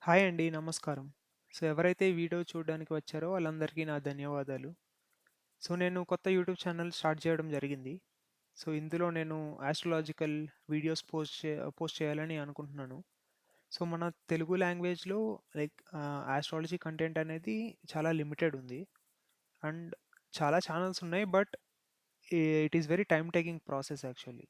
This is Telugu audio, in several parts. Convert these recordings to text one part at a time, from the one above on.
హాయ్ అండి. నమస్కారం. ఎవరైతే ఈ వీడియో చూడడానికి వచ్చారో వాళ్ళందరికీ నా ధన్యవాదాలు. నేను కొత్త యూట్యూబ్ ఛానల్ స్టార్ట్ చేయడం జరిగింది. ఇందులో నేను ఆస్ట్రోలాజికల్ వీడియోస్ పోస్ట్ చేయాలని అనుకుంటున్నాను. మన తెలుగు లాంగ్వేజ్‌లో ఆస్ట్రాలజీ కంటెంట్ అనేది చాలా లిమిటెడ్ ఉంది. అండ్ చాలా ఛానెల్స్ ఉన్నాయి. But it is very time taking process actually.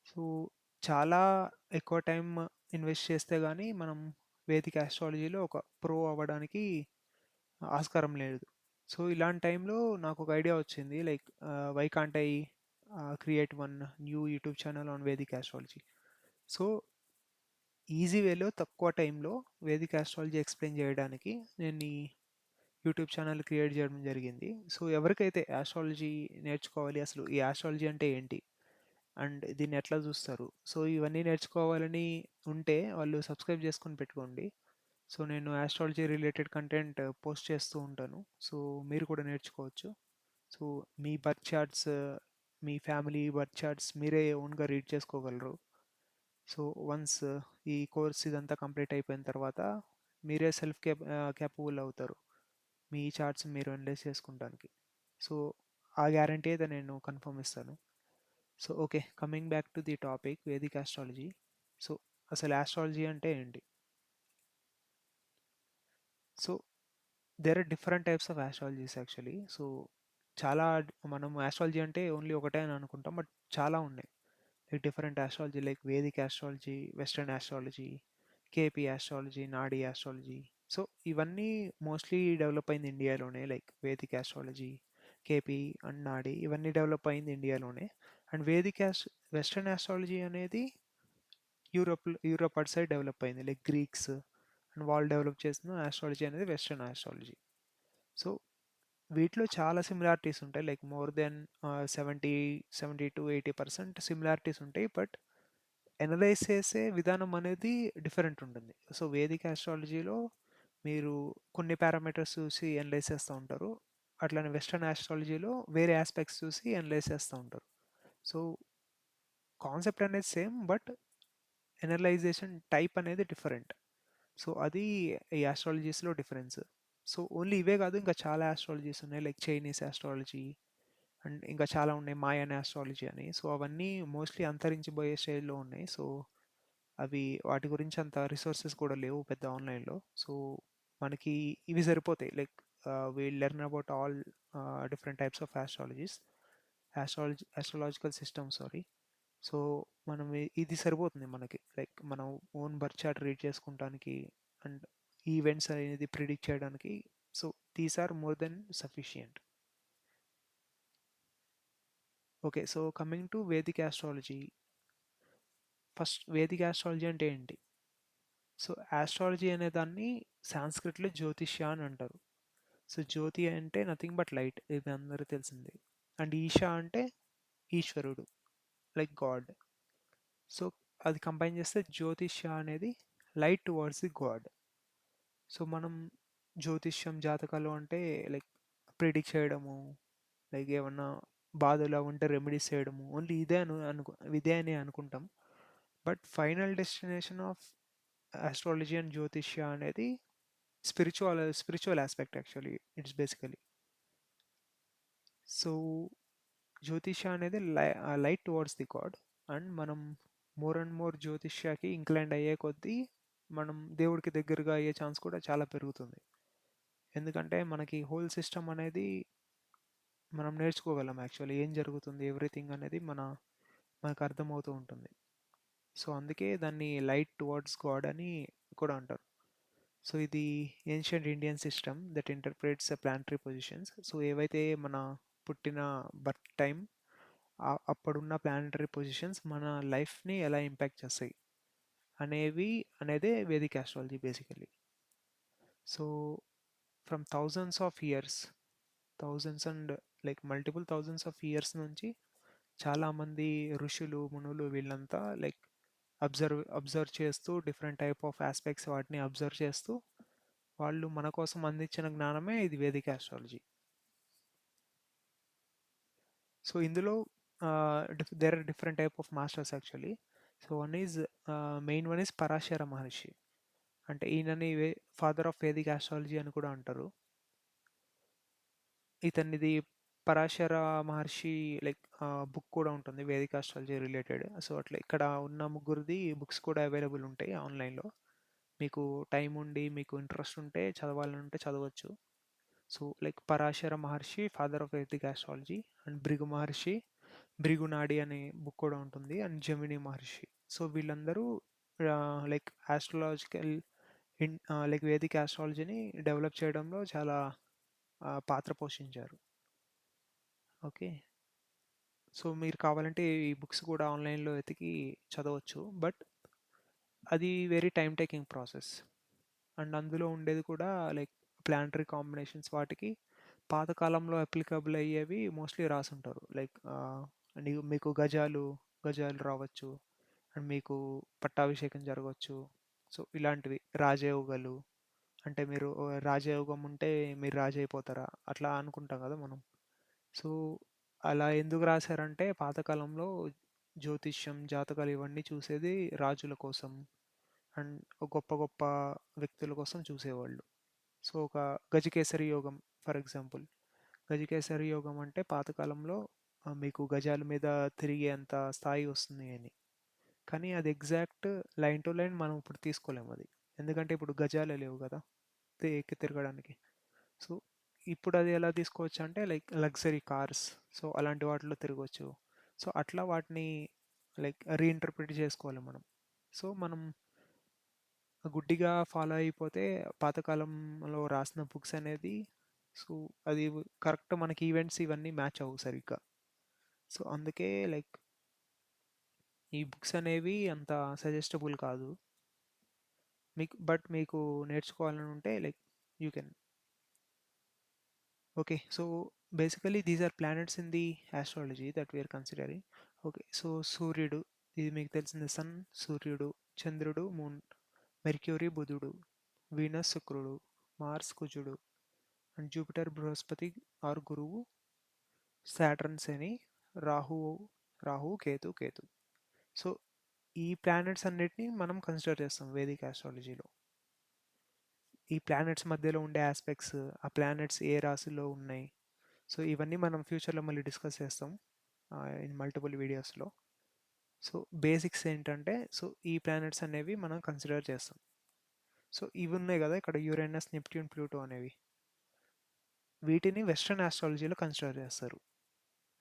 So, చాలా ఎక్కువ టైమ్ ఇన్వెస్ట్ చేస్తే గాని మనం వేదిక ఆస్ట్రాలజీలో ఒక ప్రో అవ్వడానికి ఆస్కారం లేదు. ఇలాంటి టైంలో నాకొక ఐడియా వచ్చింది. Why can't I create one new YouTube channel on vedic astrology. So, easy వేలో తక్కువ టైంలో వేదిక్ ఆస్ట్రాలజీ ఎక్స్‌ప్లెయిన్ చేయడానికి నేను ఈ యూట్యూబ్ ఛానల్ క్రియేట్ చేయడం జరిగింది. ఎవరికైతే ఆస్ట్రాలజీ నేర్చుకోవాలి, అసలు ఈ ఆస్ట్రాలజీ అంటే ఏంటి? అండ్ దీన్ని ఎట్లా చూస్తారు? ఇవన్నీ నేర్చుకోవాలని ఉంటే వాళ్ళు సబ్స్క్రైబ్ చేసుకొని పెట్టుకోండి. నేను ఆస్ట్రాలజీ రిలేటెడ్ కంటెంట్ పోస్ట్ చేస్తూ ఉంటాను. సో, మీరు కూడా నేర్చుకోవచ్చు. సో, మీ బర్త్ చార్ట్స్, మీ ఫ్యామిలీ బర్త్ చార్ట్స్ మీరే ఓన్‌గా రీడ్ చేసుకోగలరు. వన్స్ ఈ కోర్స్ ఇదంతా కంప్లీట్ అయిపోయిన తర్వాత మీరే క్యాపబుల్ అవుతారు. మీ చార్ట్స్ మీరు అనలైజ్ చేసుకుంటానికి. సో, ఆ గ్యారంటీ అయితే నేను కన్ఫర్మ్ ఇస్తాను. Okay. Coming back to the topic vedic astrology. So, అసలు ఆస్ట్రాలజీ అంటే ఏంటి? So, there are different types of astrologies actually. చాలా మనం ఆస్ట్రాలజీ అంటే ఓన్లీ ఒకటే అని అనుకుంటాం. బట్ చాలా ఉన్నాయి. Different astrology like Vedic astrology, western astrology, KP astrology, నాడీ ఆస్ట్రాలజీ. సో, ఇవన్నీ మోస్ట్‌లీ డెవలప్ అయింది ఇండియాలోనే. Like Vedic astrology, KP and నాడీ ఇవన్నీ డెవలప్ అయింది ఇండియాలోనే. అండ్ వెస్టర్న్ ఆస్ట్రాలజీ అనేది యూరోప్ అటు సైడ్ డెవలప్ అయింది. లైక్ గ్రీక్స్ అండ్ వాళ్ళు డెవలప్ చేసిన ఆస్ట్రాలజీ అనేది వెస్టర్న్ ఆస్ట్రాలజీ. సో, వీటిలో చాలా సిమిలారిటీస్ ఉంటాయి. లైక్ మోర్ దెన్ 70-80% సిమిలారిటీస్ ఉంటాయి. బట్ అనలైజ్ చేసే విధానం అనేది డిఫరెంట్ ఉంటుంది. వేదిక్ ఆస్ట్రాలజీలో మీరు కొన్ని పారామీటర్స్ చూసి అనలైజ్ చేస్తూ ఉంటారు. అట్లనే వెస్టర్న్ ఆస్ట్రాలజీలో వేరే యాస్పెక్ట్స్ చూసి అనలైజ్ చేస్తూ ఉంటారు. సో, కాన్సెప్ట్ అనేది సేమ్. బట్ ఎనలైజేషన్ టైప్ అనేది డిఫరెంట్. అది ఈ ఆస్ట్రాలజీస్‌లో డిఫరెన్స్. ఓన్లీ ఇవే కాదు, ఇంకా చాలా ఆస్ట్రాలజీస్ ఉన్నాయి. లైక్ చైనీస్ ఆస్ట్రాలజీ అండ్ ఇంకా చాలా ఉన్నాయి. మాయన్ ఆస్ట్రాలజీ అని. అవన్నీ మోస్ట్‌లీ అంతరించిపోయే స్టేజ్‌లో ఉన్నాయి. అవి వాటి గురించి అంత రిసోర్సెస్ కూడా లేవు పెద్ద ఆన్‌లైన్‌లో. సో, మనకి ఇవి సరిపోతాయి. We learn about all different types of astrological system sorry. So, మనం ఇది సరిపోతుంది మనకి. లైక్ మనం ఓన్ బర్త్ చార్ట్ రీడ్ చేసుకుంటానికి అండ్ ఈవెంట్స్ అనేది ప్రిడిక్ట్ చేయడానికి. So, these are more than sufficient. Okay. Coming to vedic astrology. First vedic astrology అంటే ఏంటి? ఆస్ట్రాలజీ అనే దాన్ని సాంస్క్రిట్‌లో జ్యోతిష్య అని అంటారు. జ్యోతి అంటే నథింగ్ బట్ లైట్. ఇది అందరికీ తెలిసిందే. అండ్ ఈష అంటే ఈశ్వరుడు, లైక్ గాడ్. సో, అది కంబైన్ చేస్తే జ్యోతిష్య అనేది లైట్ టువర్డ్స్ ది గాడ్. మనం జ్యోతిష్యం, జాతకాలు అంటే లైక్ ప్రిడిక్ట్ చేయడము, లైక్ ఏమన్నా బాధలు ఉంటే రెమెడీస్ చేయడము, ఓన్లీ ఇదే అని అనుకుంటాం. But final destination of astrology and జ్యోతిష్య అనేది spiritual aspect actually. It's basically. So, జ్యోతిష్య అనేది light towards the God. And మనం మోర్ అండ్ మోర్ జ్యోతిష్యకి ఇంక్లైండ్ అయ్యే కొద్దీ మనం దేవుడికి దగ్గరగా అయ్యే ఛాన్స్ కూడా చాలా పెరుగుతుంది. ఎందుకంటే మనకి హోల్ సిస్టమ్ అనేది మనం నేర్చుకోగలం యాక్చువల్లీ. ఏం జరుగుతుంది ఎవ్రీథింగ్ అనేది మనకు అర్థమవుతూ ఉంటుంది. అందుకే దాన్ని లైట్ టువర్డ్స్ గాడ్ అని కూడా అంటారు. ఇది ancient Indian system that interprets planetary positions. ఏవైతే మన పుట్టిన బర్త్ టైం అప్పుడున్న ప్లానటరీ పొజిషన్స్ మన లైఫ్‌ని ఎలా ఇంపాక్ట్ చేస్తాయి అనేదే vedic astrology basically. So, from thousands of years, thousands and like multiple thousands of years నుంచి చాలామంది ఋషులు, మునులు వీళ్ళంతా లైక్ అబ్జర్వ్ చేస్తూ డిఫరెంట్ టైప్ ఆఫ్ ఆస్పెక్ట్స్ వాటిని అబ్జర్వ్ చేస్తూ వాళ్ళు మన కోసం అందించిన జ్ఞానమే ఇది వేదిక్ ఆస్ట్రాలజీ. ఇందులో there are different type of masters actually. One is main one is Parashara Maharshi. అంటే ఈయనని ఫాదర్ ఆఫ్ వేదిక్ ఆస్ట్రాలజీ అని కూడా అంటారు. ఇతనిది పరాశర మహర్షి లైక్ బుక్ కూడా ఉంటుంది వేదిక్ ఆస్ట్రాలజీ రిలేటెడ్. సో అట్లా ఇక్కడ ఉన్న ముగ్గురిది బుక్స్ కూడా అవైలబుల్ ఉంటాయి ఆన్లైన్లో. మీకు టైం ఉండి మీకు ఇంట్రెస్ట్ ఉంటే చదవాలనుంటే చదవచ్చు. So like Parashara Maharshi father of vedic astrology, and Bhrigu Maharshi Bhrigu Nadi అనే బుక్ కూడా ఉంటుంది, అండ్ జమిని మహర్షి. సో వీళ్ళందరూ లైక్ ఆస్ట్రాలజికల్ లైక్ వేదిక్ ఆస్ట్రాలజీని డెవలప్ చేయడంలో చాలా పాత్ర పోషించారు. ఓకే. సో మీరు కావాలంటే ఈ బుక్స్ కూడా ఆన్లైన్లో వెతికి చదవచ్చు. బట్ అది very time taking process. And అందులో ఉండేది కూడా లైక్ ప్లానటరీ కాంబినేషన్స్ వాటికి పాతకాలంలో అప్లికబుల్ అయ్యేవి మోస్ట్లీ రాసుంటారు. లైక్ మీకు గజాలు గజాలు రావచ్చు, అండ్ మీకు పట్టాభిషేకం జరగవచ్చు. సో ఇలాంటివి రాజయోగాలు, అంటే మీరు రాజయోగం ఉంటే మీరు రాజు అయిపోతారా అట్లా అనుకుంటాం కదా మనం. సో అలా ఎందుకు రాశారంటే పాతకాలంలో జ్యోతిష్యం జాతకాలు ఇవన్నీ చూసేది రాజుల కోసం అండ్ గొప్ప గొప్ప వ్యక్తుల కోసం చూసేవాళ్ళు. సో ఒక గజకేసరి యోగం ఫర్ ఎగ్జాంపుల్, గజకేసరి యోగం అంటే పాతకాలంలో మీకు గజాల మీద తిరిగే అంత స్థాయి వస్తుంది అని. కానీ అది ఎగ్జాక్ట్ లైన్ టు లైన్ మనం ఇప్పుడు తీసుకోలేము అది, ఎందుకంటే ఇప్పుడు గజాలే లేవు కదా ఎక్కి తిరగడానికి. సో ఇప్పుడు అది ఎలా తీసుకోవచ్చు అంటే లైక్ లగ్జరీ కార్స్, సో అలాంటి వాటిలో తిరగవచ్చు. సో అట్లా వాటిని లైక్ రీఇంటర్ప్రిట్ చేసుకోవాలి మనం. సో మనం గుడ్డిగా ఫాలో అయిపోతే పాతకాలంలో రాసిన బుక్స్ అనేది, సో అది కరెక్ట్ మనకి ఈవెంట్స్ ఇవన్నీ మ్యాచ్ అవ్వవు సరిగ్గా. సో అందుకే లైక్ ఈ బుక్స్ అనేవి అంత సజెస్టబుల్ కాదు మీకు. బట్ మీకు నేర్చుకోవాలని ఉంటే like you can. Okay. So basically these are planets in the astrology that we're considering. Okay. So సూర్యుడు, ఇది మీకు తెలిసింది సన్, సూర్యుడు, చంద్రుడు మూన్, మెర్క్యూరీ బుధుడు, వీనస్ శుక్రుడు, మార్స్ కుజుడు, అండ్ జూపిటర్ బృహస్పతి ఆర్ గురువు, సాటర్న్ శని, రాహు రాహు కేతు. సో ఈ ప్లానెట్స్ అన్నిటిని మనం కన్సిడర్ చేస్తాం వేదిక్ ఆస్ట్రాలజీలో. ఈ ప్లానెట్స్ మధ్యలో ఉండే ఆస్పెక్ట్స్, ఆ ప్లానెట్స్ ఏ రాశిలో ఉన్నాయి, సో ఇవన్నీ మనం ఫ్యూచర్లో మళ్ళీ డిస్కస్ చేస్తాం ఇన్ మల్టిపుల్ వీడియోస్లో. సో బేసిక్స్ ఏంటంటే, సో ఈ ప్లానెట్స్ అనేవి మనం కన్సిడర్ చేస్తాం. సో ఇవి ఉన్నాయి కదా ఇక్కడ యురేనస్ నెప్ట్యూన్ ప్లూటో అనేవి, వీటిని వెస్ట్రన్ ఆస్ట్రాలజీలో కన్సిడర్ చేస్తారు.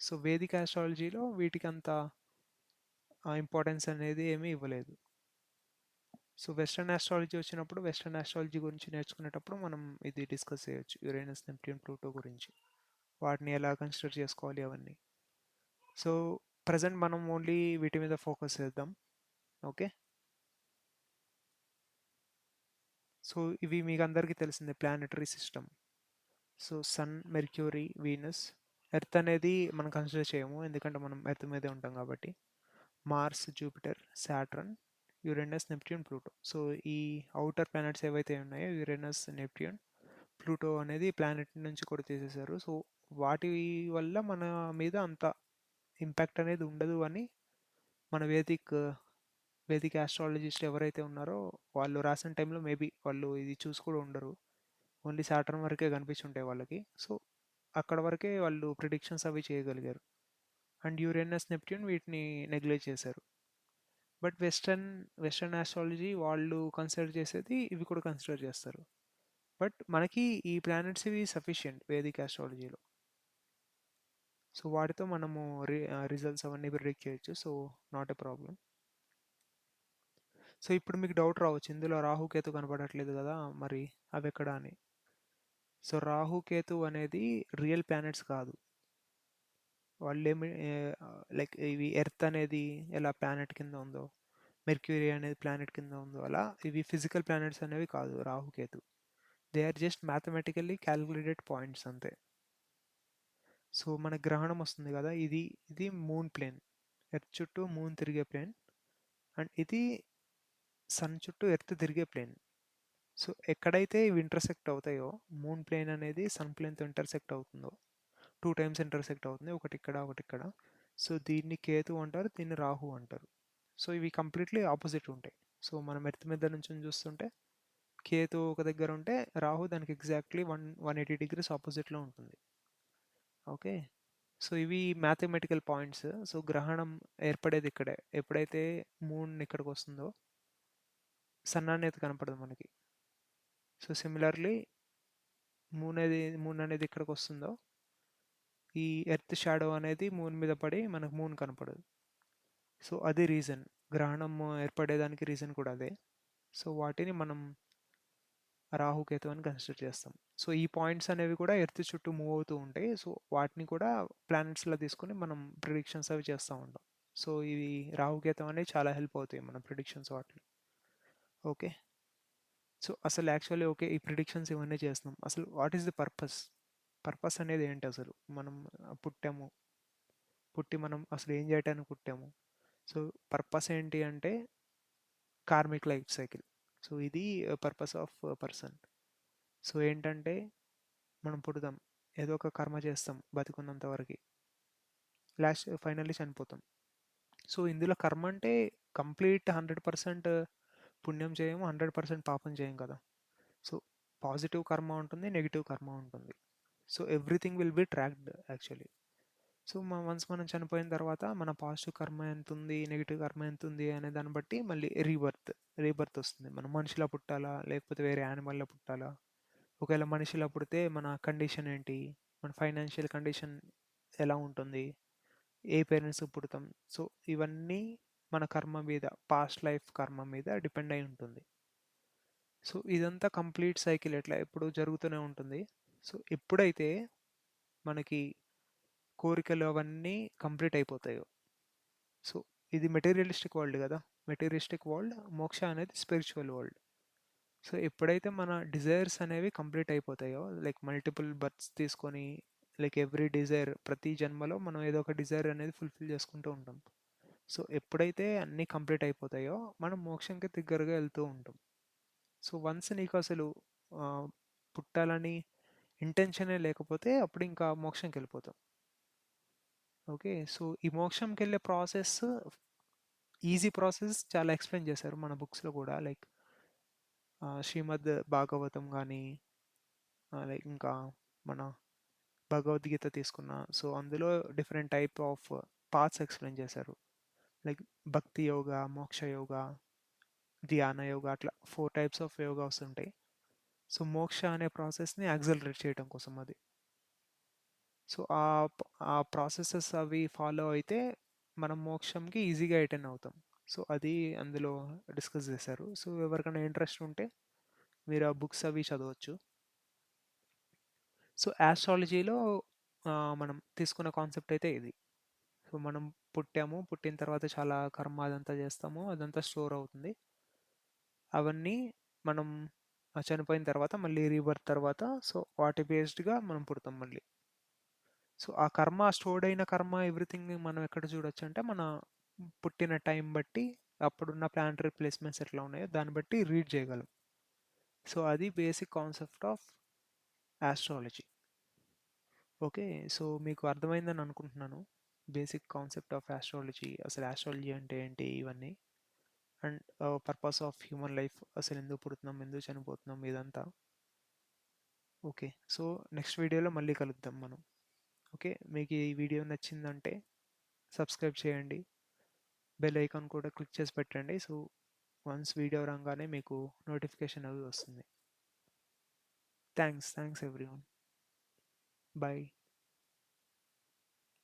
సో వేదిక్ ఆస్ట్రాలజీలో వీటికి అంత ఇంపార్టెన్స్ అనేది ఏమీ ఇవ్వలేదు. సో వెస్ట్రన్ ఆస్ట్రాలజీ వచ్చినప్పుడు వెస్ట్రన్ ఆస్ట్రాలజీ గురించి నేర్చుకునేటప్పుడు మనం ఇది డిస్కస్ చేయొచ్చు, యురేనస్ నెప్ట్యూన్ ప్లూటో గురించి, వాటిని ఎలా కన్సిడర్ చేసుకోవాలి అవన్నీ. సో ప్రజెంట్ మనం ఓన్లీ వీటి మీద ఫోకస్ చేద్దాం. ఓకే. సో ఇవి మీకు అందరికీ తెలిసిందే planetary system. So sun, Mercury, Venus, Earth అనేది మనం కన్సిడర్ చేయము ఎందుకంటే మనం ఎర్త్ మీదే ఉంటాం కాబట్టి. Mars, Jupiter, Saturn, Uranus, Neptune, Pluto. So ఈ అవుటర్ ప్లానెట్స్ ఏవైతే ఉన్నాయో యురేనస్, నెప్ట్యూన్, ప్లూటో అనేది ప్లానెట్ నుంచి కూడా తీసేశారు. సో వాటి వల్ల మన మీద అంత ఇంపాక్ట్ అనేది ఉండదు అని మన వేదిక్ ఆస్ట్రాలజిస్ట్ ఎవరైతే ఉన్నారో వాళ్ళు రాసిన టైంలో మేబీ వాళ్ళు ఇది చూసి కూడా ఉండరు. ఓన్లీ సాటర్న్ వరకే కనిపించుంటాయి వాళ్ళకి. సో అక్కడ వరకే వాళ్ళు ప్రిడిక్షన్స్ అవి చేయగలిగారు. అండ్ యురేనస్, నెప్ట్యూన్ వీటిని నెగ్లెక్ట్ చేశారు. బట్ వెస్టర్న్ ఆస్ట్రాలజీ వాళ్ళు కన్సిడర్ చేసేది ఇవి కూడా కన్సిడర్ చేస్తారు. బట్ మనకి ఈ ప్లానెట్స్ ఇవి సఫిషియంట్ వేదిక్ ఆస్ట్రాలజీలో. సో వాటితో మనము రిజల్ట్స్ అవన్నీ ప్రిడిక్ట్ చేయొచ్చు. So not a problem. So ఇప్పుడు మీకు డౌట్ రావచ్చు, ఇందులో రాహుకేతు కనపడట్లేదు కదా మరి అవి ఎక్కడ అని. సో రాహుకేతు అనేది రియల్ ప్లానెట్స్ కాదు. వాళ్ళేమి లైక్ ఇవి ఎర్త్ అనేది ఎలా ప్లానెట్ కింద ఉందో, మెర్క్యూరీ అనేది ప్లానెట్ కింద ఉందో, అలా ఇవి ఫిజికల్ ప్లానెట్స్ అనేవి కాదు Rahu Ketu. They are just mathematically calculated points అంతే. సో మన గ్రహణం వస్తుంది కదా, ఇది ఇది మూన్ ప్లేన్, ఎర్త్ చుట్టూ మూన్ తిరిగే ప్లేన్. అండ్ ఇది సన్ చుట్టూ ఎర్త్ తిరిగే ప్లేన్. సో ఎక్కడైతే ఇవి ఇంటర్సెక్ట్ అవుతాయో, మూన్ ప్లేన్ అనేది సన్ ప్లేన్తో ఇంటర్సెక్ట్ అవుతుందో, టూ టైమ్స్ ఇంటర్సెక్ట్ అవుతుంది, ఒకటి ఇక్కడ ఒకటి ఇక్కడ. సో దీన్ని కేతు అంటారు, దీన్ని రాహు అంటారు. సో ఇవి కంప్లీట్లీ ఆపోజిట్ ఉంటాయి. సో మనం ఎర్త్ మీద నుంచి చూస్తుంటే కేతు ఒక దగ్గర ఉంటే రాహు దానికి ఎగ్జాక్ట్లీ 180 డిగ్రీస్ ఆపోజిట్లో ఉంటుంది. ఓకే. సో ఇవి మ్యాథమెటికల్ పాయింట్స్. సో గ్రహణం ఏర్పడేది ఇక్కడే. ఎప్పుడైతే మూన్ ఇక్కడికి వస్తుందో సన్ అనేది కనపడదు మనకి. సో సిమిలర్లీ మూన్ అనేది ఇక్కడికి వస్తుందో ఈ ఎర్త్ షాడో అనేది మూన్ మీద పడి మనకు మూన్ కనపడదు. సో అది రీజన్. గ్రహణం ఏర్పడేదానికి రీజన్ కూడా అదే. సో వాటిని మనం రాహుకేతు అని కన్సిడర్ చేస్తాం. సో ఈ పాయింట్స్ అనేవి కూడా ఎర్త్ చుట్టూ మూవ్ అవుతూ ఉంటాయి. సో వాటిని కూడా ప్లానెట్స్‌లా తీసుకొని మనం ప్రిడిక్షన్స్ అవి చేస్తా ఉంటాం. సో ఇవి రాహుకేతు అనేవి చాలా హెల్ప్ అవుతాయి మన ప్రిడిక్షన్స్ వాటిలో. ఓకే. సో అసలు యాక్చువల్లీ ఓకే. ఈ ప్రిడిక్షన్స్ ఇవన్నీ చేస్తున్నాం. అసలు what is the purpose? Purpose అనేది ఏంటి అసలు? మనం పుట్టాము. పుట్టి మనం అసలు ఏం చేయటానికి పుట్టాము? సో పర్పస్ ఏంటి అంటే కార్మిక్ లైఫ్ సైకిల్. సో ఇది పర్పస్ ఆఫ్ పర్సన్. సో ఏంటంటే మనం పుడతాం. ఏదో ఒక కర్మ చేస్తాం బతికున్నంత వరకి. Last finally చనిపోతాం. సో ఇందులో కర్మ అంటే కంప్లీట్ 100% పుణ్యం చేయము, 100% పాపం చేయం కదా! సో పాజిటివ్ కర్మ ఉంటుంది, నెగెటివ్ కర్మ ఉంటుంది. So everything will be tracked actually. So once మనం చనిపోయిన తర్వాత మన పాజిటివ్ కర్మ ఎంతుంది, నెగెటివ్ కర్మ ఎంతుంది అనే దాన్ని బట్టి మళ్ళీ రీబర్త్ వస్తుంది. మనం మనిషిలా పుట్టాలా? లేకపోతే వేరే యానిమల్‌లా పుట్టాలా? ఒకవేళ మనిషిలా పుడితే మన కండిషన్ ఏంటి? మన ఫైనాన్షియల్ కండిషన్ ఎలా ఉంటుంది? ఏ పేరెంట్స్‌కి పుడతాం? సో ఇవన్నీ మన కర్మ మీద, పాస్ట్ లైఫ్ కర్మ మీద డిపెండ్ అయి ఉంటుంది. సో ఇదంతా కంప్లీట్ సైకిల్ ఎట్లా ఎప్పుడు జరుగుతూనే ఉంటుంది. సో ఎప్పుడైతే మనకి కోరికలు అవన్నీ కంప్లీట్ అయిపోతాయో, సో ఇది మెటీరియలిస్టిక్ వరల్డ్ కదా! మెటీరియలిస్టిక్ వరల్డ్, మోక్ష అనేది స్పిరిచువల్ వరల్డ్. సో ఎప్పుడైతే మన డిజైర్స్ అనేవి కంప్లీట్ అయిపోతాయో, లైక్ మల్టిపుల్ బర్త్స్ తీసుకొని, లైక్ ఎవ్రీ డిజైర్ ప్రతి జన్మలో మనం ఏదో ఒక డిజైర్ అనేది ఫుల్ఫిల్ చేసుకుంటూ ఉంటాం. సో ఎప్పుడైతే అన్నీ కంప్లీట్ అయిపోతాయో మనం మోక్షంకి దగ్గరగా వెళ్తూ ఉంటాం. సో వన్స్ నీకు అసలు ఆ, పుట్టాలని ఇంటెన్షనే లేకపోతే అప్పుడు ఇంకా మోక్షంకి వెళ్ళిపోతాం. ఓకే. సో ఈ మోక్షంకి వెళ్ళే ప్రాసెస్ ఈజీ ప్రాసెస్ చాలా ఎక్స్ప్లెయిన్ చేశారు మన బుక్స్లో కూడా. లైక్ శ్రీమద్ భాగవతం కానీ, లైక్ ఇంకా మన భగవద్గీత తీసుకున్న, సో అందులో different type of paths explain చేశారు. లైక్ భక్తి యోగా, మోక్ష యోగా, ధ్యాన యోగా, అట్లా 4 టైప్స్ ఆఫ్ యోగాస్ ఉంటాయి. సో మోక్ష అనే ప్రాసెస్ని యాక్సలరేట్ చేయడం కోసం అది. సో ఆ ప్రాసెసెస్ అవి ఫాలో అయితే మనం మోక్షంకి ఈజీగా అటెండ్ అవుతాం. సో అది అందులో డిస్కస్ చేశారు. సో ఎవరికైనా ఇంట్రెస్ట్ ఉంటే మీరు ఆ బుక్స్ అవి చదవచ్చు. సో యాస్ట్రాలజీలో మనం తీసుకున్న కాన్సెప్ట్ అయితే ఇది. సో మనం పుట్టాము, పుట్టిన తర్వాత చాలా కర్మ అదంతా చేస్తాము, అదంతా స్టోర్ అవుతుంది. అవన్నీ మనం చనిపోయిన తర్వాత మళ్ళీ రీబర్త్ తర్వాత సో వాటి బేస్డ్గా మనం పుడతాం మళ్ళీ. సో ఆ కర్మ, స్టోర్డ్ అయిన కర్మ ఎవ్రీథింగ్ మనం ఎక్కడ చూడొచ్చు అంటే మన పుట్టిన టైం బట్టి, అప్పుడున్న ప్లానటరీ ప్లేస్మెంట్స్ ఎట్లా ఉన్నాయో దాన్ని బట్టి రీడ్ చేయగలం. సో అది basic concept of astrology. Okay. So మీకు అర్థమైందని అనుకుంటున్నాను. బేసిక్ కాన్సెప్ట్ ఆఫ్ ఆస్ట్రాలజీ, అసలు ఆస్ట్రాలజీ అంటే ఏంటి ఇవన్నీ, and purpose of human life, అసలు ఎందుకు పుడుతున్నాం, ఎందుకు చనిపోతున్నాం, ఇదంతా. ఓకే. సో నెక్స్ట్ వీడియోలో మళ్ళీ కలుద్దాం మనం. ఓకే. మీకు ఈ వీడియో నచ్చిందంటే సబ్స్క్రైబ్ చేయండి. బెల్ ఐకాన్ కూడా క్లిక్ చేసి పెట్టండి. సో వన్స్ వీడియో రాగానే మీకు నోటిఫికేషన్ అవి వస్తుంది. Thanks everyone. బాయ్.